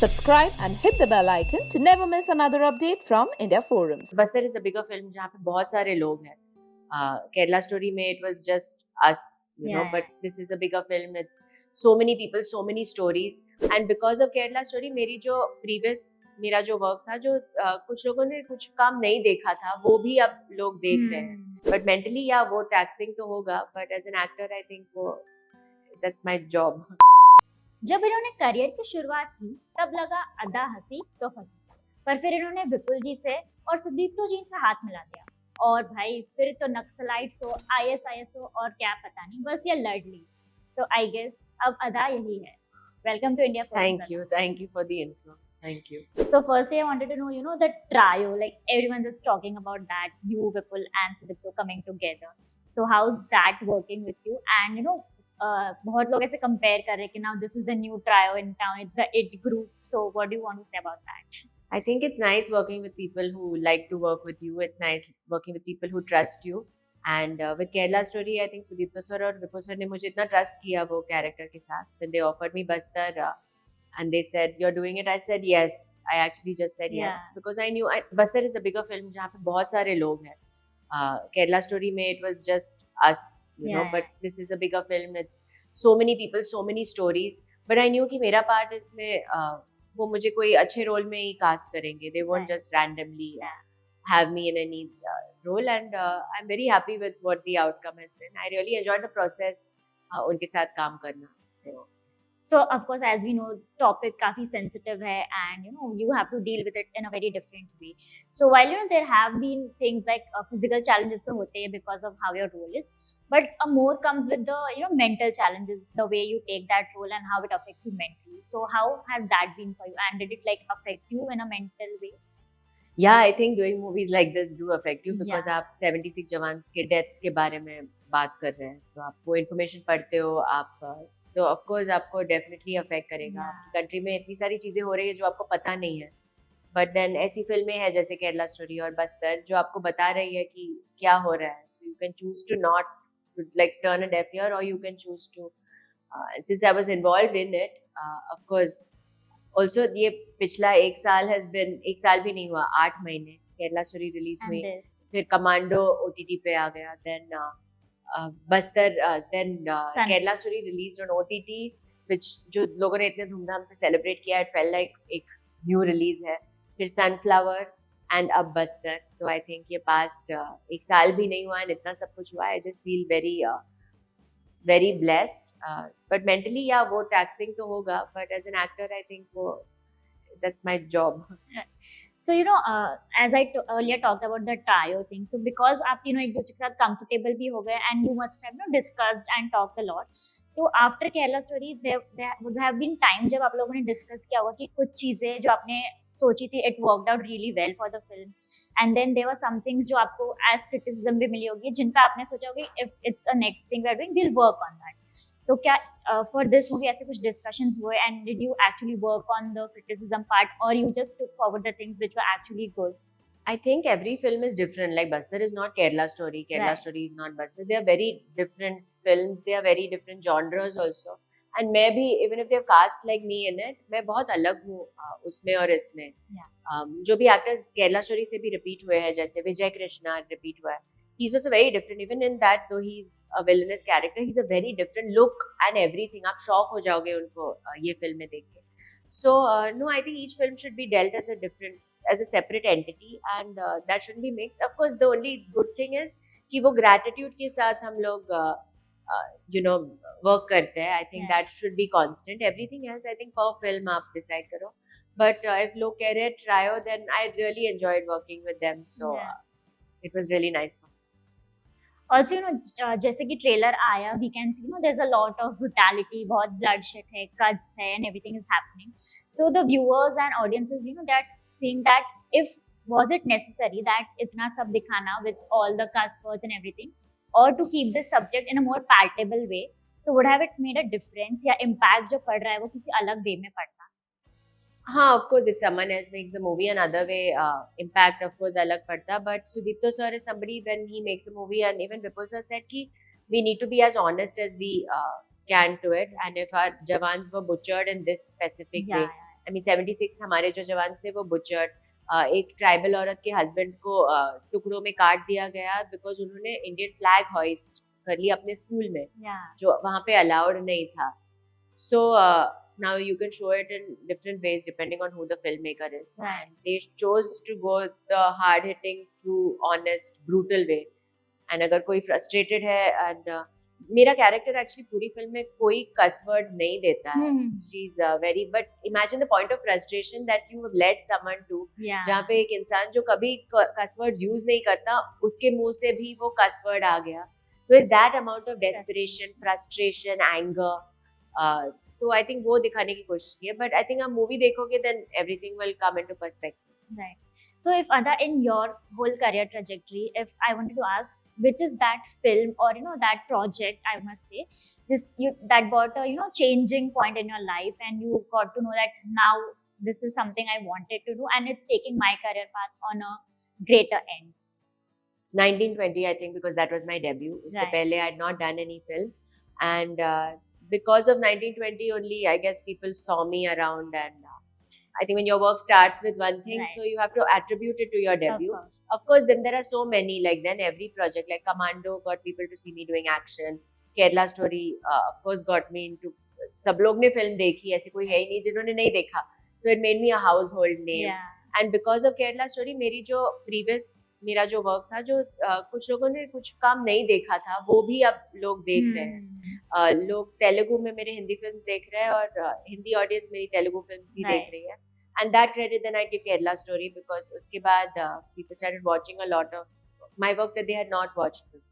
Subscribe and hit the bell icon to never miss another update from India Forums. Bastar is a bigger film जहाँ पे बहुत सारे लोग हैं. Kerala Story में it was just us, you know, but this is a bigger film. It's so many people, so many stories, and because of Kerala Story, मेरा जो work था, जो कुछ लोगों ने कुछ काम नहीं देखा था, वो भी अब लोग देख रहे हैं. But mentally, yeah, वो taxing तो होगा, but as an actor, I think that's my job. जब इन्होंने करियर की शुरुआत की तब लगा अदा हंसी तो फंसी, पर फिर इन्होंने विपुल जी से और सुदीप्तो जी से हाथ मिला दिया और भाई फिर तो नक्सलाइट्स हो, ISIS हो और क्या पता नहीं, बस ये लड़ ली. तो आई गेस अब अदा यही है. Welcome to India forums. Thank you for the intro. Thank you. So firstly I wanted to know, the trio, like everyone is talking about that, you, Vipul and Sudipto coming together. So how's that working with you? And बहुत लोग ऐसे compare कर रहे हैं कि now this is the new trio in town, it's the it group. So what do you want to say about that? I think it's nice working with people who like to work with you. It's nice working with people who trust you. And with Kerala Story, I think Sudipto sir और Vipul sir ने मुझे इतना trust किया वो character के साथ. When they offered me Bastar and they said, "You're doing it," I said yes. I actually just said yes because I knew Bastar is a bigger film जहाँ पे बहुत सारे लोग हैं. Kerala Story में it was just us. You know, but this is a bigger film. It's so many people, so many stories. But I knew कि मेरा part इसमें वो मुझे कोई अच्छे role में ही cast करेंगे. They won't just randomly have me in any role. And I'm very happy with what the outcome has been. I really enjoyed the process. उनके साथ काम करना. So of course, as we know, topic काफी sensitive है, and you have to deal with it in a very different way. So while there have been things like physical challenges तो होते हैं because of how your role is, but more comes with the mental challenges, the way you take that role and how it affects you mentally. So how has that been for you, and did it like affect you in a mental way? Yeah, I think doing movies like this do affect you because आप 76 jawans के deaths के बारे में बात कर रहे हैं, तो आप वो information पढ़ते हो, आप तो ऑफ कोर्स आपको डेफिनेटली अफेक्ट करेगा. आपकी कंट्री में इतनी सारी चीज़ें हो रही है जो आपको पता नहीं है, बट देन ऐसी फिल्में हैं जैसे केरला स्टोरी और बस्तर जो आपको बता रही है कि क्या हो रहा है. So you can choose to not like turn a deaf ear और you can choose to since I was involved in it. Of course also ये पिछला एक साल भी नहीं हुआ, 8 महीने केरला स्टोरी रिलीज हुई, फिर कमांडो OTT पे आ गया, then Bastar, then Kerala Story released on OTT, which जो लोगों ने इतने धूमधाम से celebrate किया, it felt like एक new release है. फिर Sunflower and अब Bastar. तो I think ये past एक साल भी नहीं हुआ and इतना सब कुछ हुआ. I just feel very very blessed. But mentally वो taxing तो होगा, but as an actor I think that's my job. So as I earlier talked about the trio thing, so because आप तीनों एक दूसरे के साथ comfortable भी हो गए and you must have discussed and talked a lot. तो after Kerala Story there would have been time जब आप लोगों ने discuss किया होगा कि कुछ चीजें जो आपने सोची थी it worked out really well for the film, and then there were some things जो आपको as criticism भी मिली होगी जिनका आपने सोचा होगी if it's the next thing we are doing we'll work on that. तो क्या for this movie ऐसे कुछ discussions हुए, and did you actually work on the criticism part or you just took forward the things which were actually good? I think every film is different. Like Bastar is not Kerala Story. Kerala Story is not Bastar. They are very different films. They are very different genres also. And मैं भी even if they have cast like me in it, मैं बहुत अलग हूँ उसमें और इसमें. जो भी actors Kerala Story से भी repeat हुए हैं, जैसे विजय कृष्णा repeat हुआ है. He's also very different. Even in that, though he's a villainous character, he's a very different look and everything. आप shock हो जाओगे उनको ये फिल्म में देख के. So no, I think each film should be dealt as a separate entity, and that shouldn't be mixed. Of course, the only good thing is कि वो gratitude के साथ हम लोग work करते हैं. I think that should be constant. Everything else, I think per film आप decide करो. But if लोग कह रहे हैं trio, then I really enjoyed working with them. So it was really nice fun. Also, जैसे कि ट्रेलर आया, we can see, there's a lot of brutality, बहुत bloodshed है, cuts है, and everything is happening. So the viewers and audiences, they're seeing that was it necessary that इतना सब दिखाना with all the cuss words and everything, or to keep this subject in a more palatable way. So would have it made a difference या impact जो पड़ रहा है वो किसी अलग way में पड़ता? हाँ, of course, if someone else makes the movie another way, impact of course अलग पड़ता. But Sudipto sir is somebody when he makes a movie, and even Vipul sir said कि we need to be as honest as we can to it. And if our Jawans were butchered in this specific way, I mean 76 हमारे जो जवान थे वो butchered. एक tribal औरत के husband को टुकड़ों में काट दिया गया बिकॉज उन्होंने इंडियन फ्लैग हॉइस्ट कर लिया अपने स्कूल में, जो वहाँ पे अलाउड नहीं था. So now you can show it in different ways depending on who the filmmaker is. Right. And they chose to go the hard-hitting, true, honest, brutal way. And अगर कोई frustrated है and मेरा character actually पूरी film में कोई cuss words नहीं देता है. She's very, but imagine the point of frustration that you have led someone to. जहाँ पे एक इंसान जो कभी cuss words use नहीं करता, उसके मुंह से भी वो cuss word आ गया. So it's that amount of desperation, frustration, anger. तो आई थिंक वो दिखाने की कोशिश की है, बट आई थिंक आप मूवी देखोगे then everything will come into perspective. Right. So if Ada, in your whole career trajectory, if I wanted to ask, which is that film or that project, I must say, that brought a changing point in your life, and you got to know that now this is something I wanted to do, and it's taking my career path on a greater end. 1920, I think, because that was my debut. उससे Right. पहले I had not done any film, and because of 1920 only, I guess people saw me around, and I think when your work starts with one thing, Right. so you have to attribute it to your debut. Of course. Of course, then there are so many, like then every project, like Commando got people to see me doing action. Kerala Story, of course, got me into, सब लोग ने film देखी, ऐसे कोई है ही नहीं जिन्होंने नहीं देखा. So it made me a household name. Yeah. And because of Kerala Story, मेरा जो वर्क था, जो कुछ लोगों ने कुछ काम नहीं देखा था, वो भी अब लोग देख रहे हैं. लोग तेलुगु में मेरे हिंदी फिल्म्स देख रहे हैं, और हिंदी ऑडियंस मेरी तेलुगु फिल्म्स भी देख रही है. And that credit then I give Kerala Story, because उसके बाद people started watching a lot of my work that they had not watched before.